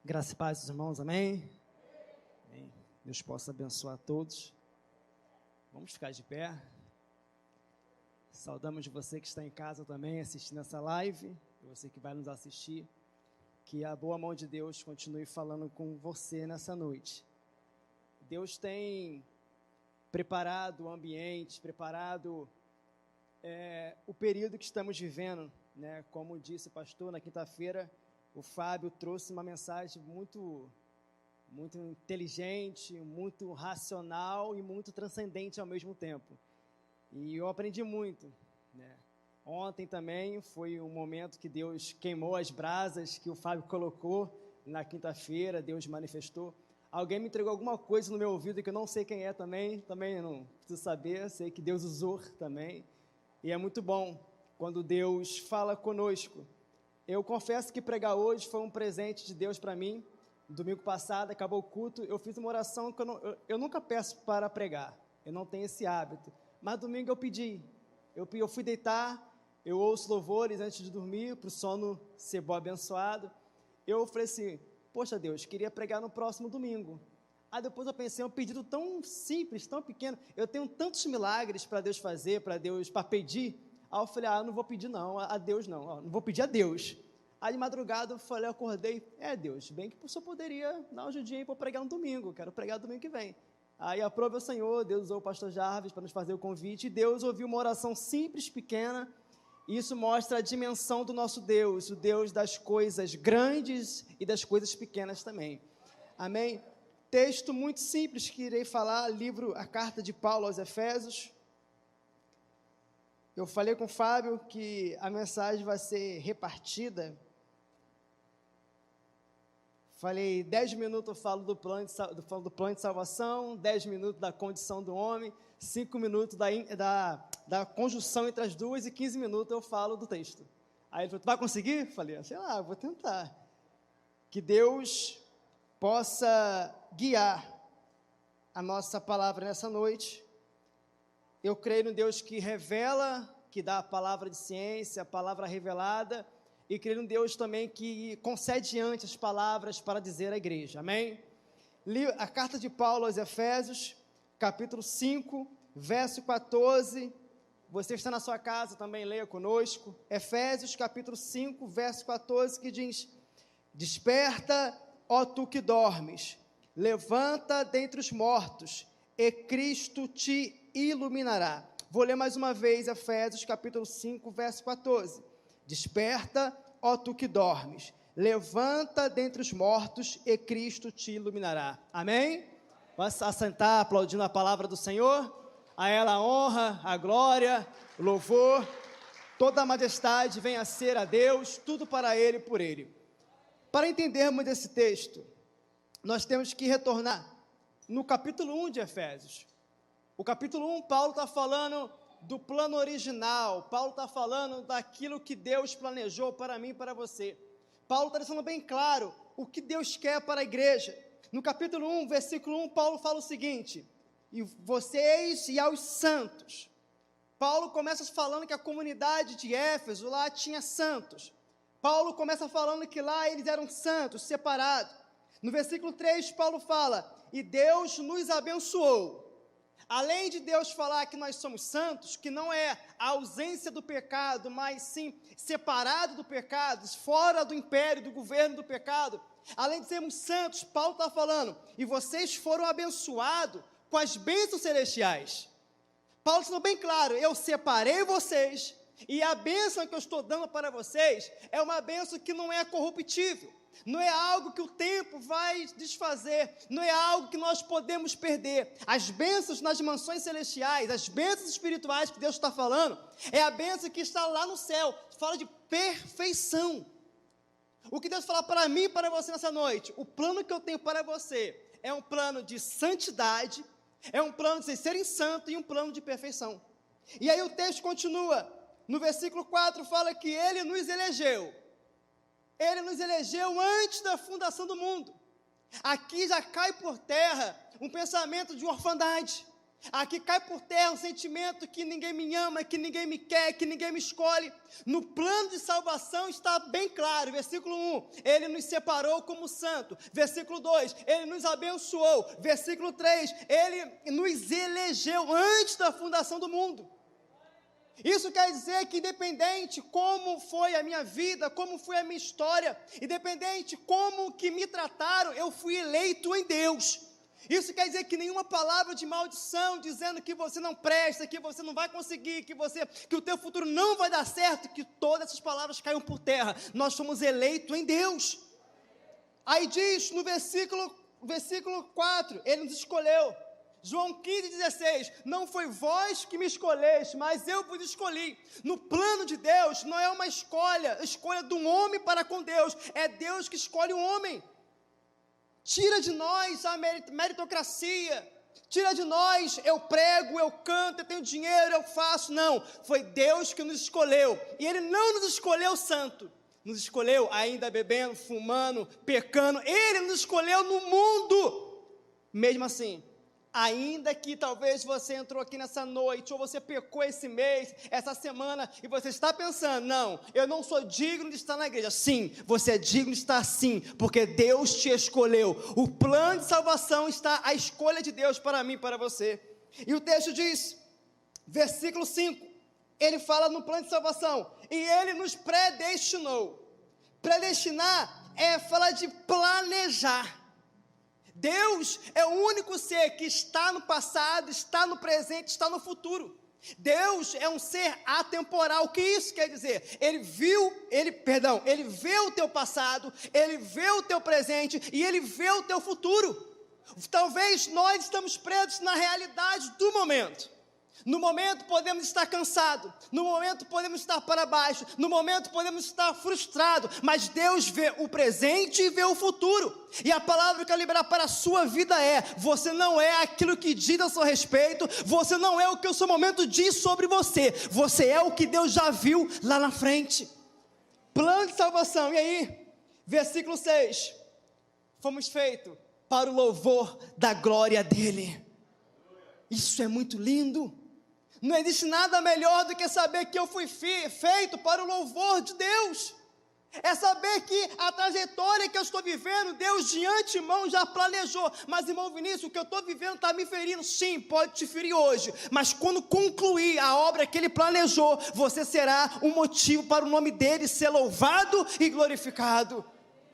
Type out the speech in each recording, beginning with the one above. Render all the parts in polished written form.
Graça e paz, irmãos, amém? Amém. Deus possa abençoar a todos. Vamos ficar de pé. Saudamos você que está em casa também assistindo essa live, você que vai nos assistir. Que a boa mão de Deus continue falando com você nessa noite. Deus tem preparado o ambiente, preparado o período que estamos vivendo, né? Como disse o pastor na quinta-feira, o Fábio trouxe uma mensagem muito inteligente, muito racional e muito transcendente ao mesmo tempo. E eu aprendi muito, né? Ontem também foi um momento que Deus queimou as brasas que o Fábio colocou na quinta-feira, Deus manifestou. Alguém me entregou alguma coisa no meu ouvido que eu não sei quem é também não preciso saber, sei que Deus usou também. E é muito bom quando Deus fala conosco. Eu confesso que pregar hoje foi um presente de Deus para mim. Domingo passado, acabou o culto, eu fiz uma oração que eu nunca peço para pregar, eu não tenho esse hábito. Mas domingo eu pedi, eu fui deitar, eu ouço louvores antes de dormir, para o sono ser bom, abençoado. Eu falei assim, poxa Deus, queria pregar no próximo domingo. Aí depois eu pensei, um pedido tão simples, tão pequeno, eu tenho tantos milagres para Deus fazer, para pedir. Aí eu falei, não vou pedir não, a Deus não vou pedir a Deus. Aí de madrugada eu falei, eu acordei, Deus, bem que o senhor poderia dar um ajudinha para pregar no domingo, quero pregar domingo que vem. Aí aprove o Senhor, Deus usou o pastor Jarvis para nos fazer o convite, e Deus ouviu uma oração simples, pequena, e isso mostra a dimensão do nosso Deus, o Deus das coisas grandes e das coisas pequenas também. Amém? Texto muito simples que irei falar, a carta de Paulo aos Efésios. Eu falei com o Fábio que a mensagem vai ser repartida. Falei, 10 minutos eu falo do plano de salvação, 10 minutos da condição do homem, 5 minutos da conjunção entre as duas e 15 minutos eu falo do texto. Aí ele falou, tu vai conseguir? Falei, sei lá, vou tentar. Que Deus possa guiar a nossa palavra nessa noite. Eu creio no Deus que revela, que dá a palavra de ciência, a palavra revelada, e creio no Deus também que concede antes as palavras para dizer à igreja, amém? Li a carta de Paulo aos Efésios, capítulo 5, verso 14, você está na sua casa, também leia conosco, Efésios, capítulo 5, verso 14, que diz, desperta, ó tu que dormes, levanta dentre os mortos, e Cristo te iluminará. Vou ler mais uma vez, Efésios, capítulo 5, verso 14, desperta, ó tu que dormes, levanta dentre os mortos e Cristo te iluminará. Amém? Vamos assentar aplaudindo a palavra do Senhor. A ela a honra, a glória, o louvor, toda a majestade venha a ser a Deus, tudo para Ele e por Ele. Para entendermos esse texto, nós temos que retornar no capítulo 1 de Efésios. O capítulo 1, Paulo está falando do plano original, Paulo está falando daquilo que Deus planejou para mim e para você. Paulo está deixando bem claro o que Deus quer para a igreja. No capítulo 1, versículo 1, Paulo fala o seguinte, e vocês e aos santos. Paulo começa falando que a comunidade de Éfeso lá tinha santos. Paulo começa falando que lá eles eram santos, separados. No versículo 3, Paulo fala, e Deus nos abençoou. Além de Deus falar que nós somos santos, que não é a ausência do pecado, mas sim separado do pecado, fora do império, do governo do pecado, além de sermos santos, Paulo está falando, e vocês foram abençoados com as bênçãos celestiais. Paulo está bem claro, eu separei vocês, e a bênção que eu estou dando para vocês, é uma bênção que não é corruptível, não é algo que o tempo vai desfazer, não é algo que nós podemos perder. As bênçãos nas mansões celestiais, as bênçãos espirituais que Deus está falando, é a bênção que está lá no céu, fala de perfeição. O que Deus fala para mim e para você nessa noite, o plano que eu tenho para você, é um plano de santidade, é um plano de vocês serem santos e um plano de perfeição. E aí o texto continua, no versículo 4 fala que Ele nos elegeu antes da fundação do mundo. Aqui já cai por terra um pensamento de orfandade. Aqui cai por terra o sentimento que ninguém me ama, que ninguém me quer, que ninguém me escolhe. No plano de salvação está bem claro, versículo 1, ele nos separou como santo. Versículo 2, ele nos abençoou. Versículo 3, ele nos elegeu antes da fundação do mundo. Isso quer dizer que independente como foi a minha vida, como foi a minha história, independente como que me trataram, eu fui eleito em Deus. Isso quer dizer que nenhuma palavra de maldição, dizendo que você não presta, que você não vai conseguir, que o teu futuro não vai dar certo, que todas essas palavras caiam por terra. Nós somos eleitos em Deus. Aí diz no versículo 4, ele nos escolheu. João 15,16, não foi vós que me escolheste, mas eu vos escolhi. No plano de Deus, não é uma escolha de um homem para com Deus, é Deus que escolhe o homem. Tira de nós a meritocracia, tira de nós, eu prego, eu canto, eu tenho dinheiro, eu faço. Não, foi Deus que nos escolheu, e Ele não nos escolheu santo, nos escolheu ainda bebendo, fumando, pecando. Ele nos escolheu no mundo. Mesmo assim, ainda que talvez você entrou aqui nessa noite, ou você pecou esse mês, essa semana, e você está pensando, não, eu não sou digno de estar na igreja. Sim, você é digno de estar sim, porque Deus te escolheu. O plano de salvação está a escolha de Deus para mim e para você. E o texto diz, versículo 5, ele fala no plano de salvação, e ele nos predestinou. Predestinar é falar de planejar. Deus é o único ser que está no passado, está no presente, está no futuro. Deus é um ser atemporal. O que isso quer dizer? Ele vê o teu passado, ele vê o teu presente e ele vê o teu futuro. Talvez nós estamos presos na realidade do momento. No momento podemos estar cansados, no momento podemos estar para baixo, no momento podemos estar frustrados, mas Deus vê o presente e vê o futuro. E a palavra que eu quero liberar para a sua vida é: você não é aquilo que diz a seu respeito, você não é o que o seu momento diz sobre você, você é o que Deus já viu lá na frente. Plano de salvação, e aí? Versículo 6, fomos feitos para o louvor da glória dEle. Isso é muito lindo. Não existe nada melhor do que saber que eu fui feito para o louvor de Deus. É saber que a trajetória que eu estou vivendo, Deus de antemão já planejou. Mas, irmão Vinícius, o que eu estou vivendo está me ferindo. Sim, pode te ferir hoje, mas quando concluir a obra que Ele planejou, você será um motivo para o nome dEle ser louvado e glorificado.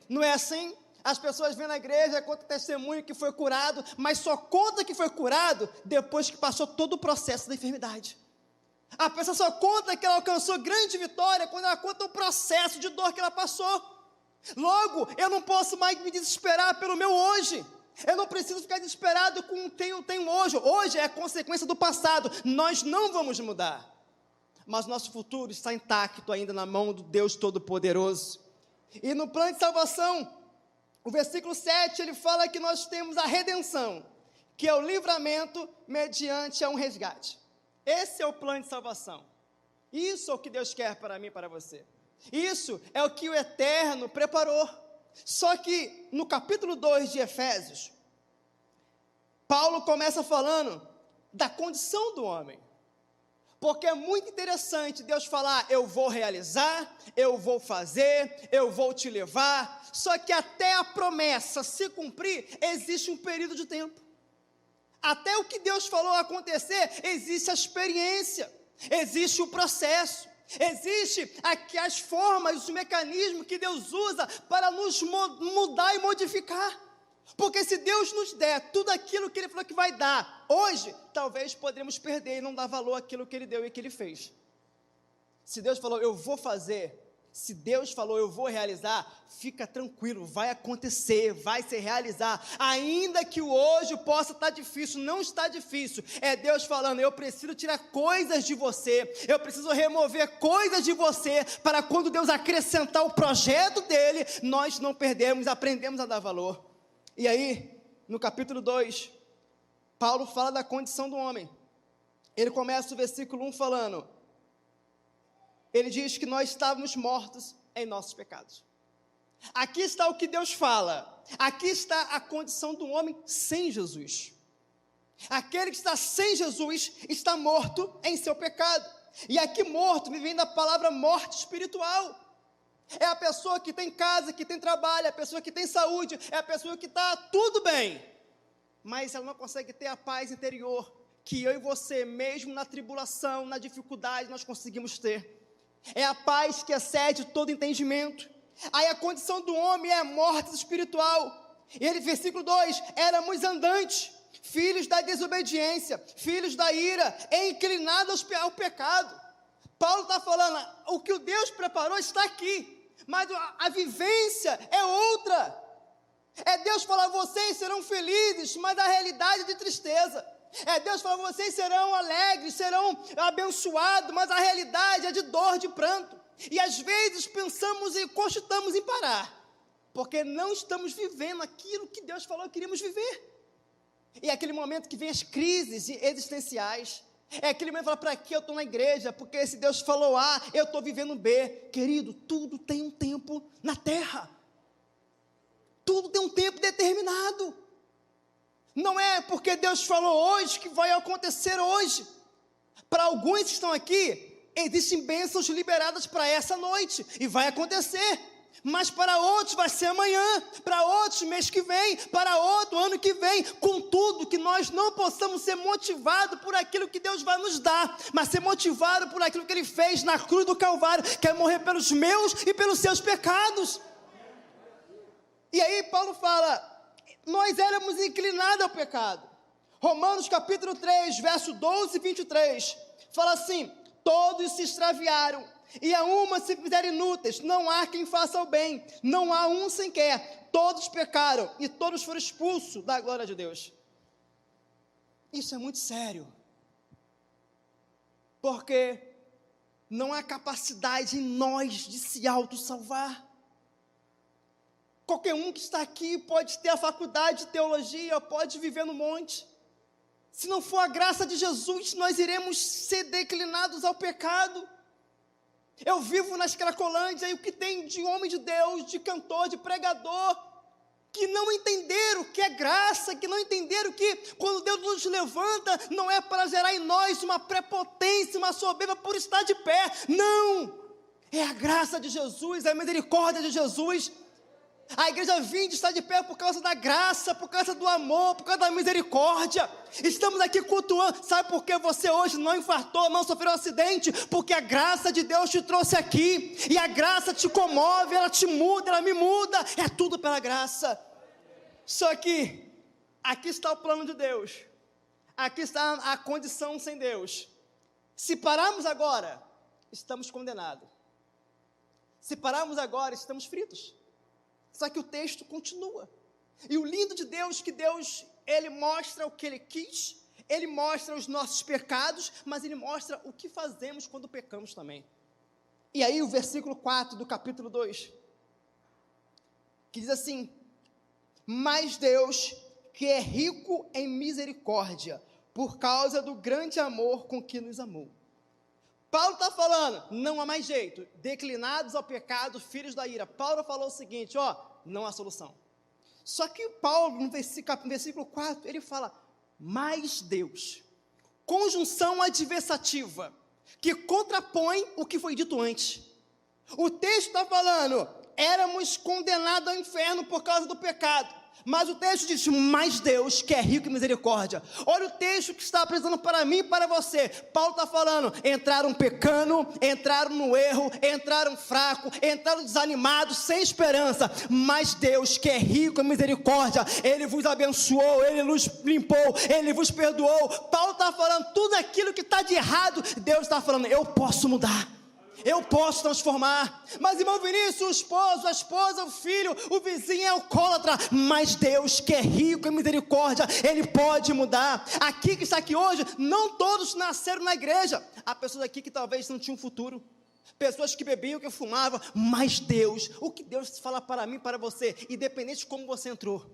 Não é assim? As pessoas vêm na igreja, conta testemunho que foi curado, mas só conta que foi curado depois que passou todo o processo da enfermidade. A pessoa só conta que ela alcançou grande vitória quando ela conta o processo de dor que ela passou. Logo, eu não posso mais me desesperar pelo meu hoje. Eu não preciso ficar desesperado com o que eu tenho hoje. Hoje é consequência do passado. Nós não vamos mudar. Mas nosso futuro está intacto ainda na mão do Deus Todo-Poderoso. E no plano de salvação, o versículo 7, ele fala que nós temos a redenção, que é o livramento mediante a um resgate. Esse é o plano de salvação. Isso é o que Deus quer para mim e para você. Isso é o que o Eterno preparou. Só que no capítulo 2 de Efésios, Paulo começa falando da condição do homem. Porque é muito interessante Deus falar, eu vou realizar, eu vou fazer, eu vou te levar. Só que até a promessa se cumprir, existe um período de tempo. Até o que Deus falou acontecer, existe a experiência, existe o processo, existe aqui as formas, os mecanismos que Deus usa para nos mudar e modificar. Porque se Deus nos der tudo aquilo que Ele falou que vai dar, hoje, talvez poderemos perder e não dar valor àquilo que Ele deu e que Ele fez. Se Deus falou, eu vou fazer, se Deus falou, eu vou realizar, fica tranquilo, vai acontecer, vai se realizar. Ainda que o hoje possa estar difícil, não está difícil. É Deus falando, eu preciso tirar coisas de você, eu preciso remover coisas de você, para quando Deus acrescentar o projeto dEle, nós não perdemos, aprendemos a dar valor. E aí, no capítulo 2, Paulo fala da condição do homem. Ele começa o versículo 1 falando, ele diz que nós estávamos mortos em nossos pecados. Aqui está o que Deus fala, aqui está a condição do homem sem Jesus. Aquele que está sem Jesus está morto em seu pecado. E aqui morto me vem da palavra morte espiritual. É a pessoa que tem casa, que tem trabalho, é a pessoa que tem saúde, é a pessoa que está tudo bem, mas ela não consegue ter a paz interior que eu e você, mesmo na tribulação, na dificuldade, nós conseguimos ter. É a paz que excede todo entendimento. Aí a condição do homem é a morte espiritual. E ele, versículo 2, éramos andantes, filhos da desobediência, filhos da ira, inclinados ao pecado. Paulo está falando, o que o Deus preparou está aqui, mas a vivência é outra. É Deus falar, vocês serão felizes, mas a realidade é de tristeza. É Deus falar, vocês serão alegres, serão abençoados, mas a realidade é de dor, de pranto. E às vezes pensamos e cogitamos em parar, porque não estamos vivendo aquilo que Deus falou que queríamos viver. E é aquele momento que vem as crises existenciais. É aquele momento que fala, para que eu estou na igreja? Porque esse Deus falou A, eu estou vivendo B. Querido, tudo tem um tempo na terra. Tudo tem um tempo determinado. Não é porque Deus falou hoje que vai acontecer hoje. Para alguns que estão aqui, existem bênçãos liberadas para essa noite, e vai acontecer. Mas para outros vai ser amanhã, para outros mês que vem, para outro ano que vem. Contudo, que nós não possamos ser motivados por aquilo que Deus vai nos dar, mas ser motivados por aquilo que Ele fez na cruz do Calvário, que é morrer pelos meus e pelos seus pecados. E aí Paulo fala, nós éramos inclinados ao pecado. Romanos capítulo 3, verso 12 e 23, fala assim, todos se extraviaram, e a uma se fizeram inúteis, não há quem faça o bem, não há um sequer, todos pecaram, e todos foram expulsos da glória de Deus. Isso é muito sério, porque não há capacidade em nós de se auto-salvar. Qualquer um que está aqui pode ter a faculdade de teologia, pode viver no monte. Se não for a graça de Jesus, nós iremos ser declinados ao pecado. Eu vivo na Cracolândia, e o que tem de homem de Deus, de cantor, de pregador, que não entenderam o que é graça, que não entenderam que quando Deus nos levanta, não é para gerar em nós uma prepotência, uma soberba por estar de pé. Não! É a graça de Jesus, é a misericórdia de Jesus. A igreja Vinde está de pé por causa da graça, por causa do amor, por causa da misericórdia. Estamos aqui cultuando. Sabe por que você hoje não infartou, não sofreu um acidente? Porque a graça de Deus te trouxe aqui. E a graça te comove, ela te muda, ela me muda. É tudo pela graça. Só que aqui está o plano de Deus. Aqui está a condição sem Deus. Se pararmos agora, estamos condenados. Se pararmos agora, estamos fritos. Só que o texto continua. E o lindo de Deus, que Deus, Ele mostra o que Ele quis, Ele mostra os nossos pecados, mas Ele mostra o que fazemos quando pecamos também. E aí o versículo 4 do capítulo 2, que diz assim, mas Deus, que é rico em misericórdia, por causa do grande amor com que nos amou. Paulo está falando, não há mais jeito, declinados ao pecado, filhos da ira. Paulo falou o seguinte, não há solução. Só que Paulo, no versículo 4, ele fala, mas Deus, conjunção adversativa, que contrapõe o que foi dito antes. O texto está falando, éramos condenados ao inferno por causa do pecado. Mas o texto diz, mas Deus, que é rico em misericórdia. Olha o texto que está apresentando para mim e para você. Paulo está falando, entraram pecando, entraram no erro, entraram fraco, entraram desanimados, sem esperança. Mas Deus, que é rico em misericórdia, Ele vos abençoou, Ele nos limpou, Ele vos perdoou. Paulo está falando, tudo aquilo que está de errado, Deus está falando, eu posso mudar. Eu posso transformar. Mas irmão Vinícius, o esposo, a esposa, o filho, o vizinho é alcoólatra. Mas Deus, que é rico em misericórdia, Ele pode mudar. Aqui que está aqui hoje, não todos nasceram na igreja. Há pessoas aqui que talvez não tinham um futuro. Pessoas que bebiam, que fumavam. Mas Deus, o que Deus fala para mim, para você, independente de como você entrou,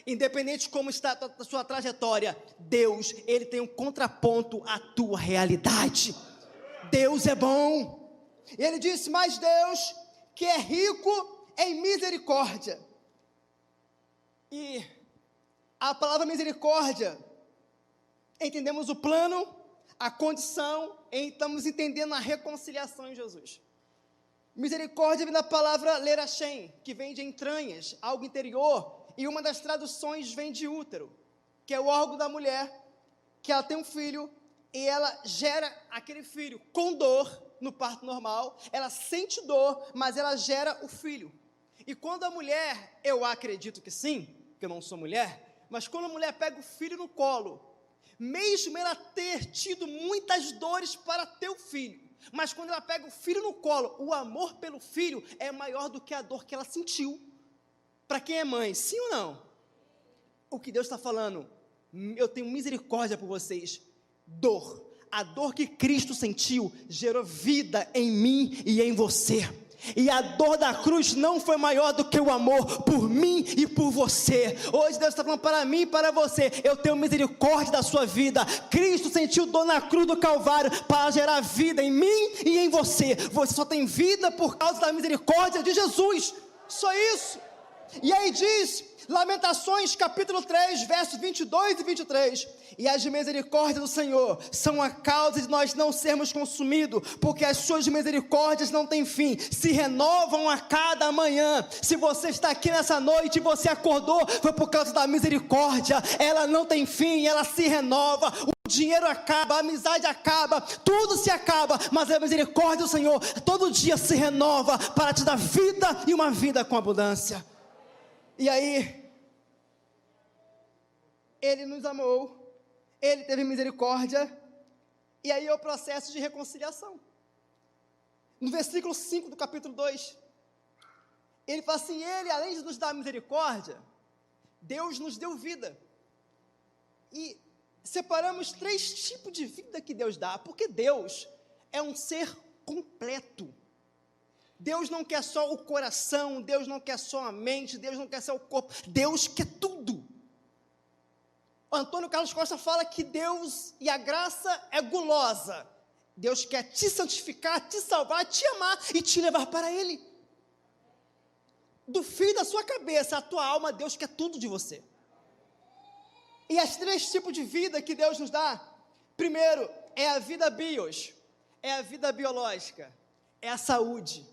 independente de como está a sua trajetória, Deus, Ele tem um contraponto à tua realidade. Deus é bom. Ele disse, mas Deus, que é rico em misericórdia. E a palavra misericórdia entendemos o plano, a condição, e estamos entendendo a reconciliação em Jesus. Misericórdia vem da palavra lerachem, que vem de entranhas, algo interior, e uma das traduções vem de útero, que é o órgão da mulher, que ela tem um filho, e ela gera aquele filho com dor no parto normal, ela sente dor, mas ela gera o filho. E quando a mulher, eu acredito que sim, porque eu não sou mulher, mas quando a mulher pega o filho no colo, mesmo ela ter tido muitas dores para ter o filho, mas quando ela pega o filho no colo, o amor pelo filho é maior do que a dor que ela sentiu. Para quem é mãe, sim ou não? O que Deus está falando, eu tenho misericórdia por vocês. Dor, a dor que Cristo sentiu, gerou vida em mim e em você. E a dor da cruz não foi maior do que o amor por mim e por você. Hoje Deus está falando para mim e para você, eu tenho misericórdia da sua vida. Cristo sentiu dor na cruz do Calvário para gerar vida em mim e em você. Você só tem vida por causa da misericórdia de Jesus, só isso. E aí diz, Lamentações capítulo 3, versos 22 e 23, e as misericórdias do Senhor são a causa de nós não sermos consumidos, porque as suas misericórdias não têm fim, se renovam a cada manhã. Se você está aqui nessa noite e você acordou, foi por causa da misericórdia. Ela não tem fim, ela se renova. O dinheiro acaba, a amizade acaba, tudo se acaba, mas a misericórdia do Senhor todo dia se renova para te dar vida e uma vida com abundância. E aí, Ele nos amou, Ele teve misericórdia, e aí é o processo de reconciliação. No versículo 5 do capítulo 2, Ele fala assim, Ele, além de nos dar misericórdia, Deus nos deu vida. E separamos 3 tipos de vida que Deus dá, porque Deus é um ser completo. Deus não quer só o coração, Deus não quer só a mente, Deus não quer só o corpo, Deus quer tudo. O Antônio Carlos Costa fala que Deus e a graça é gulosa. Deus quer te santificar, te salvar, te amar e te levar para Ele. Do fio da sua cabeça, a tua alma, Deus quer tudo de você. E as 3 tipos de vida que Deus nos dá, primeiro, é a vida bios, é a vida biológica, é a saúde,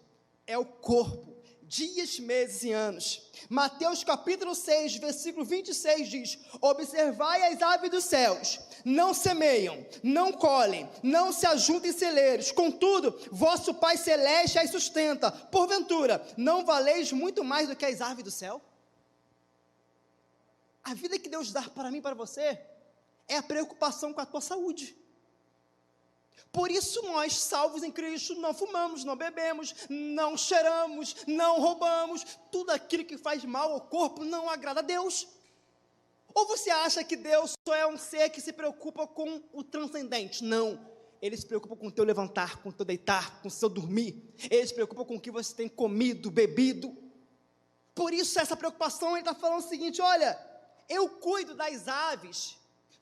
é o corpo, dias, meses e anos. Mateus capítulo 6, versículo 26 diz, observai as aves dos céus, não semeiam, não colhem, não se ajuntam em celeiros, contudo, vosso Pai Celeste as sustenta, porventura, não valeis muito mais do que as aves do céu? A vida que Deus dá para mim e para você, é a preocupação com a tua saúde. Por isso nós, salvos em Cristo, não fumamos, não bebemos, não cheiramos, não roubamos, tudo aquilo que faz mal ao corpo não agrada a Deus. Ou você acha que Deus só é um ser que se preocupa com o transcendente? Não, Ele se preocupa com o teu levantar, com o teu deitar, com o seu dormir, Ele se preocupa com o que você tem comido, bebido. Por isso essa preocupação, Ele está falando o seguinte, olha, eu cuido das aves.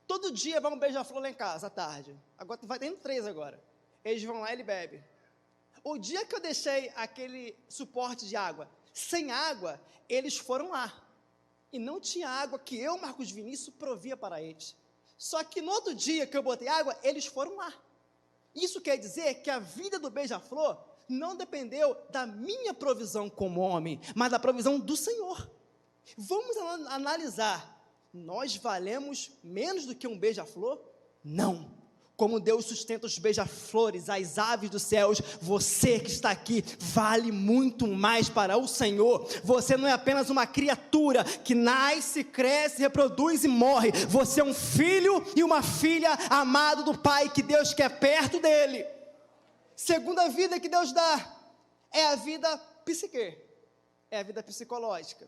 Todo dia vai um beija-flor lá em casa, à tarde. Agora vai tendo 3 agora. Eles vão lá e ele bebe. O dia que eu deixei aquele suporte de água sem água, eles foram lá. E não tinha água que eu, Marcos Vinícius, provia para eles. Só que no outro dia que eu botei água, eles foram lá. Isso quer dizer que a vida do beija-flor não dependeu da minha provisão como homem, mas da provisão do Senhor. Vamos analisar. Nós valemos menos do que um beija-flor? Não. Como Deus sustenta os beija-flores, as aves dos céus, você que está aqui vale muito mais para o Senhor. Você não é apenas uma criatura que nasce, cresce, reproduz e morre. Você é um filho e uma filha amado do Pai, que Deus quer perto dele. Segunda vida que Deus dá é a vida psique, é a vida psicológica.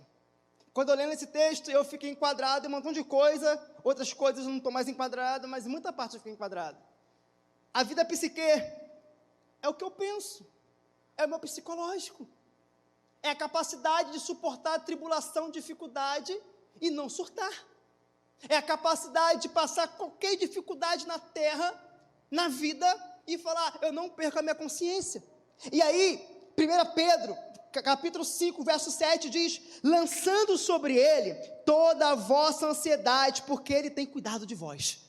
Quando eu lendo esse texto, eu fiquei enquadrado em um montão de coisa, outras coisas eu não estou mais enquadrado, mas em muita parte eu fiquei enquadrado. A vida psique é o que eu penso, é o meu psicológico, é a capacidade de suportar a tribulação, dificuldade e não surtar, é a capacidade de passar qualquer dificuldade na terra, na vida, e falar, eu não perco a minha consciência. E aí, 1 Pedro capítulo 5, verso 7 diz, lançando sobre ele toda a vossa ansiedade, porque ele tem cuidado de vós.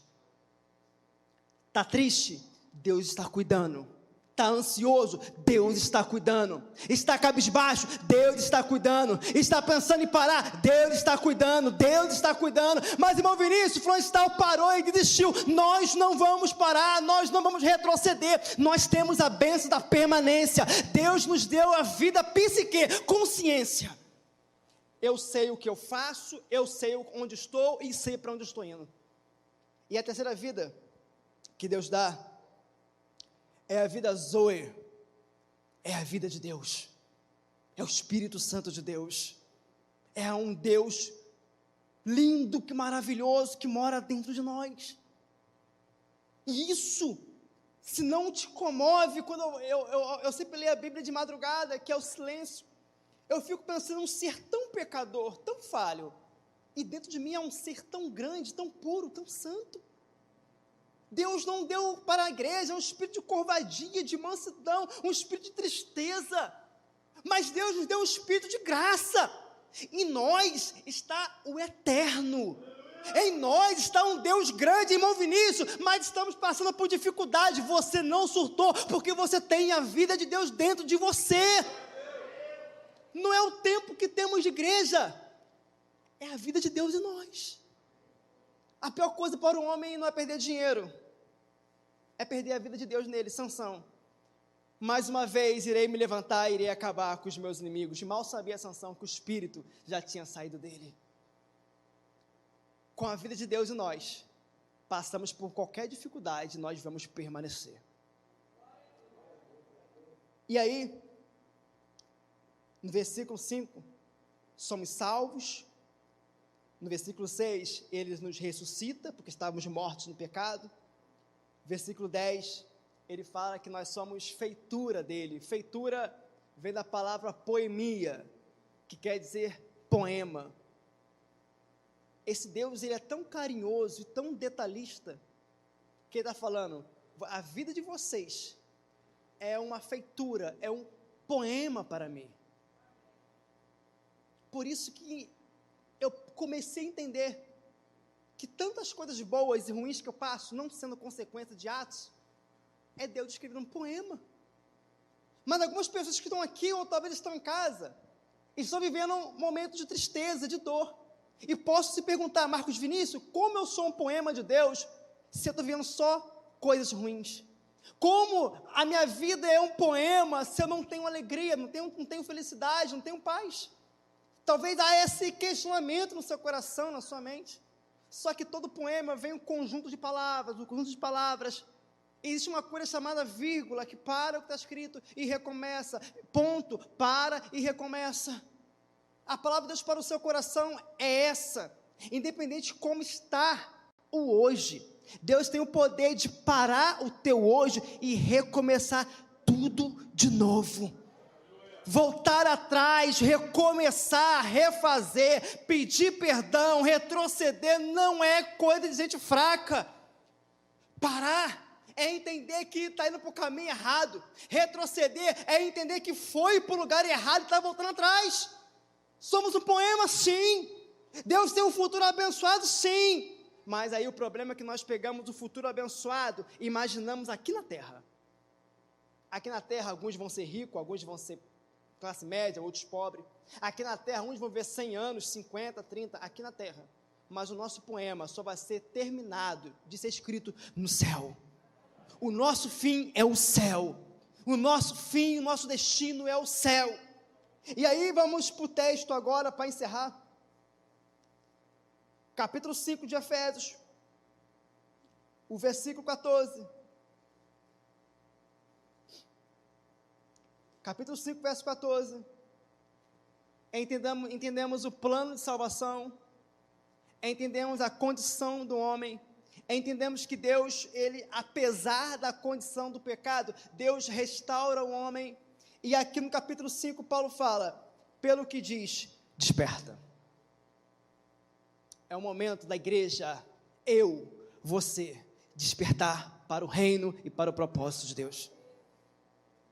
Está triste? Deus está cuidando. Está ansioso? Deus está cuidando. Está cabisbaixo? Deus está cuidando. Está pensando em parar? Deus está cuidando. Deus está cuidando. Mas, irmão Vinícius, fulano de tal parou e desistiu. Nós não vamos parar, nós não vamos retroceder. Nós temos a bênção da permanência. Deus nos deu a vida psique, consciência. Eu sei o que eu faço, eu sei onde estou e sei para onde estou indo. E a terceira vida que Deus dá é a vida Zoe, é a vida de Deus, é o Espírito Santo de Deus, é um Deus lindo, que maravilhoso, que mora dentro de nós. E isso, se não te comove, quando eu sempre leio a Bíblia de madrugada, que é o silêncio, eu fico pensando um ser tão pecador, tão falho, e dentro de mim é um ser tão grande, tão puro, tão santo. Deus não deu para a igreja um espírito de covardia, de mansidão, um espírito de tristeza, mas Deus nos deu um espírito de graça. Em nós está o eterno, em nós está um Deus grande, irmão Vinícius, mas estamos passando por dificuldade. Você não surtou, porque você tem a vida de Deus dentro de você. Não é o tempo que temos de igreja, é a vida de Deus em nós. A pior coisa para o homem não é perder dinheiro, é perder a vida de Deus nele. Sansão: mais uma vez irei me levantar e irei acabar com os meus inimigos. Mal sabia Sansão que o espírito já tinha saído dele. Com a vida de Deus em nós, passamos por qualquer dificuldade, nós vamos permanecer. E aí, no versículo 5, somos salvos. No versículo 6, ele nos ressuscita, porque estávamos mortos no pecado. Versículo 10, ele fala que nós somos feitura dele. Feitura vem da palavra poemia, que quer dizer poema. Esse Deus, ele é tão carinhoso e tão detalhista, que ele está falando, a vida de vocês é uma feitura, é um poema para mim. Por isso que eu comecei a entender que tantas coisas boas e ruins que eu passo, não sendo consequência de atos, é Deus escrevendo um poema. Mas algumas pessoas que estão aqui, ou talvez estão em casa, estão vivendo um momento de tristeza, de dor, e posso se perguntar: Marcos Vinícius, como eu sou um poema de Deus, se eu estou vivendo só coisas ruins? Como a minha vida é um poema, se eu não tenho alegria, não tenho felicidade, não tenho paz? Talvez há esse questionamento no seu coração, na sua mente. Só que todo poema vem um conjunto de palavras, existe uma coisa chamada vírgula, que para o que está escrito e recomeça, ponto, para e recomeça. A palavra de Deus para o seu coração é essa, independente de como está o hoje. Deus tem o poder de parar o teu hoje e recomeçar tudo de novo. Voltar atrás, recomeçar, refazer, pedir perdão, retroceder, não é coisa de gente fraca. Parar é entender que está indo para o caminho errado. Retroceder é entender que foi para o lugar errado e está voltando atrás. Somos um poema, sim. Deus tem um futuro abençoado, sim. Mas aí o problema é que nós pegamos o futuro abençoado e imaginamos aqui na terra. Aqui na terra, alguns vão ser ricos, alguns vão ser classe média, outros pobres. Aqui na terra, uns vão ver 100 anos, 50, 30, aqui na terra. Mas o nosso poema só vai ser terminado de ser escrito no céu. O nosso fim é o céu. O nosso fim, o nosso destino é o céu. E aí vamos para o texto agora, para encerrar. Capítulo 5 de Efésios, o versículo 14. Capítulo 5, verso 14, entendemos o plano de salvação, entendemos a condição do homem, entendemos que Deus, ele, apesar da condição do pecado, Deus restaura o homem, e aqui no capítulo 5, Paulo fala, pelo que diz, desperta. É o momento da igreja, você, despertar para o reino e para o propósito de Deus.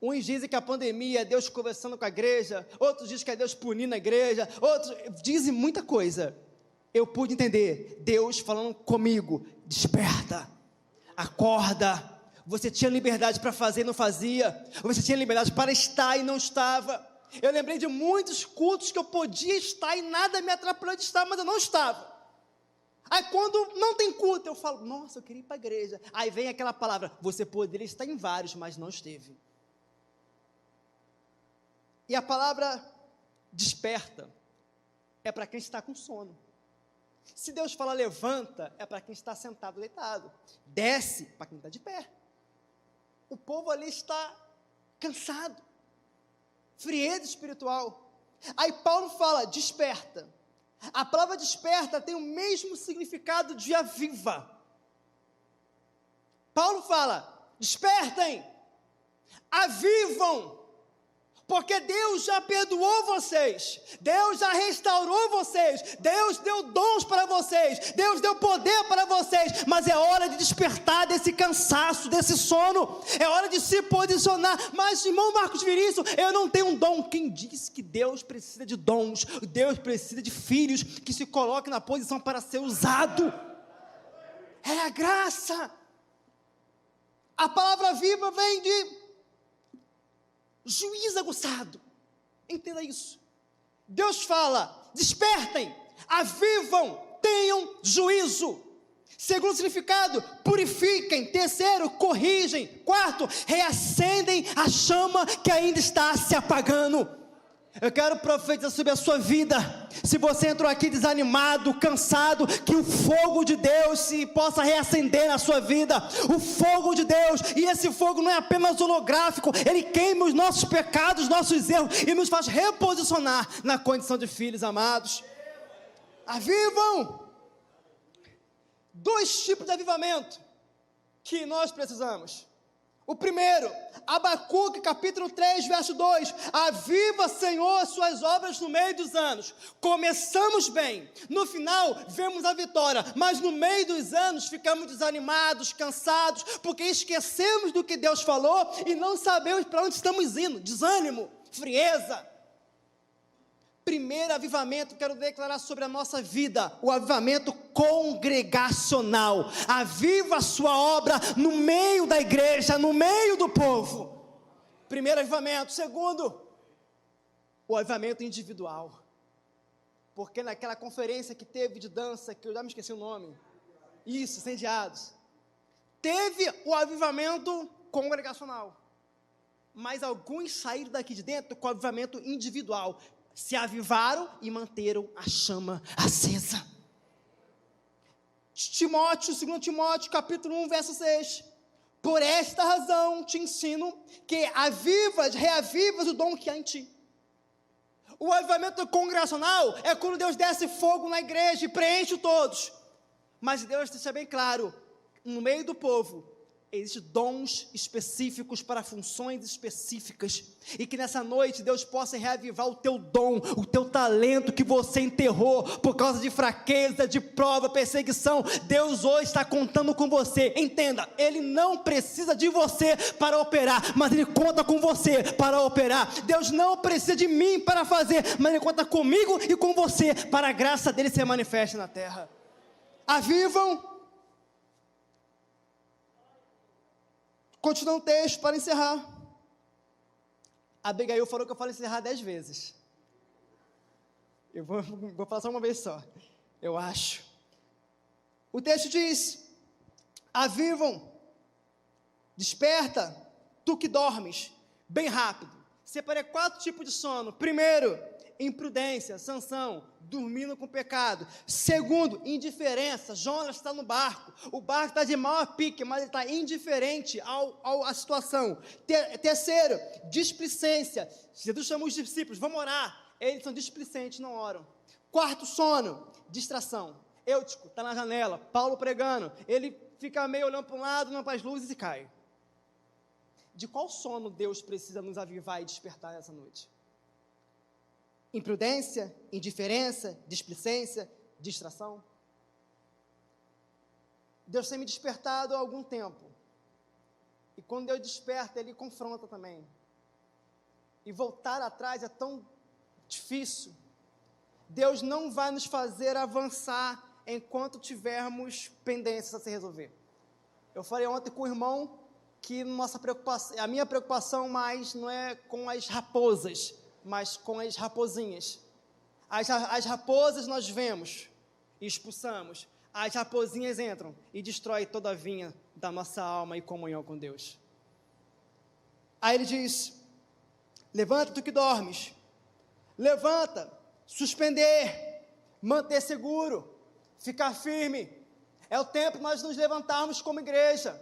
Uns dizem que a pandemia é Deus conversando com a igreja, outros dizem que é Deus punindo a igreja, outros dizem muita coisa. Eu pude entender, Deus falando comigo, desperta, Acorda. Você tinha liberdade para fazer e não fazia. Você tinha liberdade para estar e não estava. Eu lembrei de muitos cultos que eu podia estar e nada me atrapalhou de estar, mas eu não estava. Aí quando não tem culto, eu falo, nossa, eu queria ir para a igreja. Aí vem aquela palavra, você poderia estar em vários, mas não esteve. E a palavra desperta é para quem está com sono. Se Deus fala levanta, é para quem está sentado, deitado. Desce, para quem está de pé. O povo ali está cansado, frieza espiritual. Aí Paulo fala, desperta. A palavra desperta tem o mesmo significado de aviva. Paulo fala, despertem, avivam, porque Deus já perdoou vocês, Deus já restaurou vocês, Deus deu dons para vocês, Deus deu poder para vocês, mas é hora de despertar desse cansaço, desse sono, é hora de se posicionar. Mas irmão Marcos Vinícius, eu não tenho um dom. Quem disse que Deus precisa de dons? Deus precisa de filhos que se coloquem na posição para ser usado, é a graça. A palavra viva vem de juiz aguçado, entenda isso. Deus fala, despertem, avivam, tenham juízo. Segundo significado, purifiquem. Terceiro, corrigem. Quarto, reacendem a chama que ainda está se apagando. Eu quero profetizar sobre a sua vida. Se você entrou aqui desanimado, cansado, que o fogo de Deus se possa reacender na sua vida. O fogo de Deus, e esse fogo não é apenas holográfico, ele queima os nossos pecados, nossos erros, e nos faz reposicionar na condição de filhos amados. Avivam. 2 tipos de avivamento que nós precisamos. O primeiro, Abacuque, capítulo 3, verso 2, aviva, Senhor, as suas obras no meio dos anos. Começamos bem, no final vemos a vitória, mas no meio dos anos ficamos desanimados, cansados, porque esquecemos do que Deus falou e não sabemos para onde estamos indo. Desânimo, frieza. Primeiro avivamento, quero declarar sobre a nossa vida, o avivamento congregacional. Aviva a sua obra no meio da igreja, no meio do povo. Primeiro avivamento. Segundo, o avivamento individual. Porque naquela conferência que teve de dança, que eu já me esqueci o nome, isso, incendiados, teve o avivamento congregacional, mas alguns saíram daqui de dentro com o avivamento individual. Se avivaram e manteram a chama acesa. Timóteo, 2 Timóteo, capítulo 1, verso 6. Por esta razão te ensino que reavivas o dom que há em ti. O avivamento congregacional é quando Deus desce fogo na igreja e preenche todos. Mas Deus deixa bem claro, no meio do povo, existem dons específicos para funções específicas, e que nessa noite Deus possa reavivar o teu dom, o teu talento que você enterrou por causa de fraqueza, de prova, perseguição. Deus hoje está contando com você. Entenda, Ele não precisa de você para operar, mas Ele conta com você para operar. Deus não precisa de mim para fazer, mas Ele conta comigo e com você para a graça dEle ser manifesta na terra. Avivam. Continua o texto para encerrar. A Abigail falou que eu falo encerrar 10 vezes. Eu vou falar só uma vez só, eu acho. O texto diz, avivam, desperta, tu que dormes, bem rápido. Separei 4 tipos de sono. Primeiro, imprudência, Sansão, dormindo com pecado. Segundo, indiferença, Jonas está no barco, o barco está de mau a pique, mas ele está indiferente à situação. Terceiro, displicência, Jesus chamou os discípulos, vamos orar, eles são displicentes, não oram. Quarto sono, distração, Eutico está na janela, Paulo pregando, ele fica meio olhando para um lado, olhando para as luzes e cai. De qual sono Deus precisa nos avivar e despertar nessa noite? Imprudência, indiferença, displicência, distração? Deus tem me despertado há algum tempo, e quando Deus desperta, Ele confronta também, e voltar atrás é tão difícil. Deus não vai nos fazer avançar enquanto tivermos pendências a se resolver. Eu falei ontem com o irmão que a minha preocupação mais não é com as raposas, mas com as raposinhas. As raposas nós vemos e expulsamos. As raposinhas entram e destroem toda a vinha da nossa alma e comunhão com Deus. Aí ele diz: levanta tu que dormes, levanta, suspender, manter seguro, ficar firme. É o tempo de nós nos levantarmos como igreja,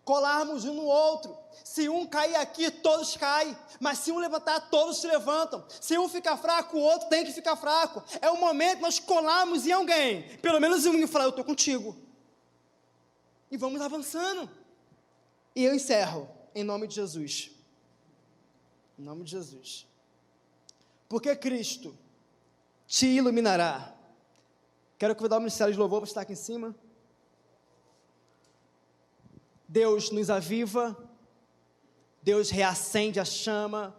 colarmos um no outro. Se um cair aqui, todos caem, mas se um levantar, todos se levantam. Se um ficar fraco, o outro tem que ficar fraco. É o momento de nós colarmos em alguém, pelo menos um, e falar: eu estou contigo, e vamos avançando. E eu encerro, em nome de Jesus, em nome de Jesus, porque Cristo te iluminará. Quero convidar o ministério de louvor para estar aqui em cima. Deus nos aviva, Deus reacende a chama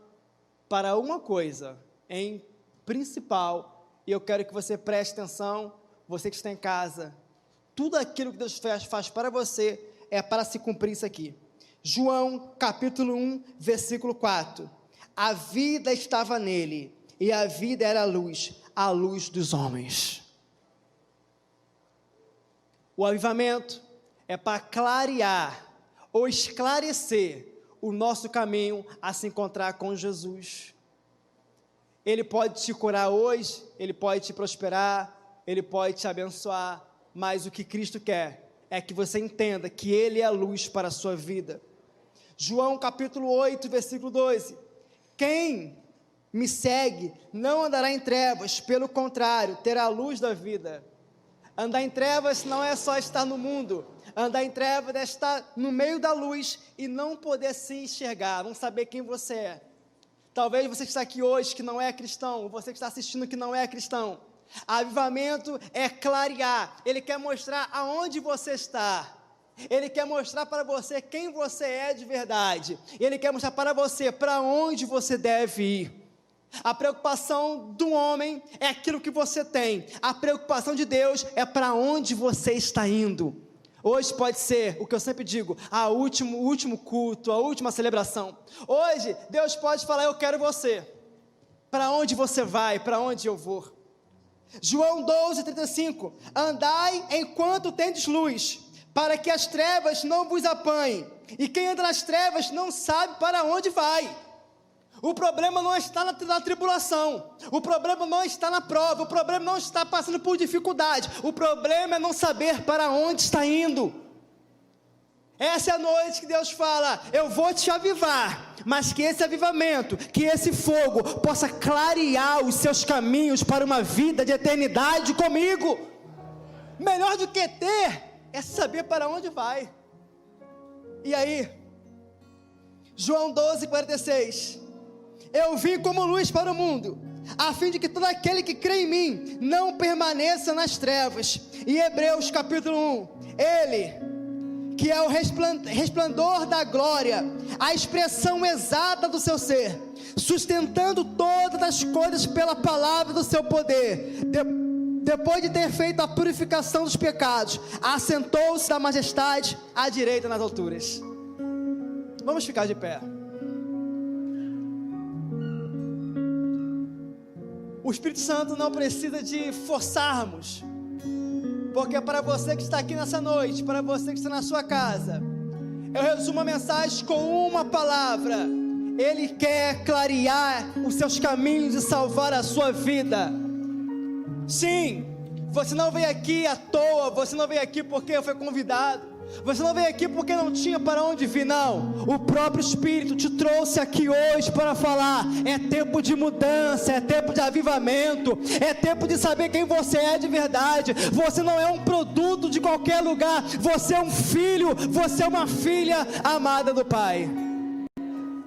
para uma coisa em principal, e eu quero que você preste atenção, você que está em casa, tudo aquilo que Deus faz para você, é para se cumprir isso aqui. João capítulo 1, versículo 4, a vida estava nele, e a vida era a luz dos homens. O avivamento é para clarear ou esclarecer o nosso caminho a se encontrar com Jesus. Ele pode te curar hoje, Ele pode te prosperar, Ele pode te abençoar, mas o que Cristo quer é que você entenda que Ele é a luz para a sua vida. João capítulo 8, versículo 12, quem me segue não andará em trevas, pelo contrário, terá a luz da vida. Andar em trevas não é só estar no mundo, andar em trevas é estar no meio da luz e não poder se enxergar, não saber quem você é. Talvez você que está aqui hoje que não é cristão, você que está assistindo que não é cristão. Avivamento é clarear, Ele quer mostrar aonde você está, Ele quer mostrar para você quem você é de verdade, Ele quer mostrar para você para onde você deve ir. A preocupação do homem é aquilo que você tem, a preocupação de Deus é para onde você está indo. Hoje pode ser, o que eu sempre digo, o último culto, a última celebração. Hoje, Deus pode falar: eu quero você. Para onde você vai? Para onde eu vou? João 12:35, andai enquanto tendes luz, para que as trevas não vos apanhem, e quem anda nas trevas não sabe para onde vai. O problema não está na tribulação, o problema não está na prova, o problema não está passando por dificuldade, o problema é não saber para onde está indo. Essa é a noite que Deus fala: eu vou te avivar, mas que esse avivamento, que esse fogo possa clarear os seus caminhos para uma vida de eternidade comigo. Melhor do que ter, é saber para onde vai. E aí, João 12:46, eu vim como luz para o mundo, a fim de que todo aquele que crê em mim não permaneça nas trevas. E Hebreus capítulo 1, Ele que é o resplendor da glória, a expressão exata do seu ser, sustentando todas as coisas pela palavra do seu poder, depois de ter feito a purificação dos pecados, assentou-se da majestade à direita nas alturas. Vamos ficar de pé. O Espírito Santo não precisa de forçarmos, porque para você que está aqui nessa noite, para você que está na sua casa, eu resumo a mensagem com uma palavra: Ele quer clarear os seus caminhos e salvar a sua vida. Sim, você não veio aqui à toa, você não veio aqui porque foi convidado, você não veio aqui porque não tinha para onde vir, não. O próprio Espírito te trouxe aqui hoje para falar: é tempo de mudança, é tempo de avivamento, é tempo de saber quem você é de verdade. Você não é um produto de qualquer lugar, você é um filho, você é uma filha amada do Pai.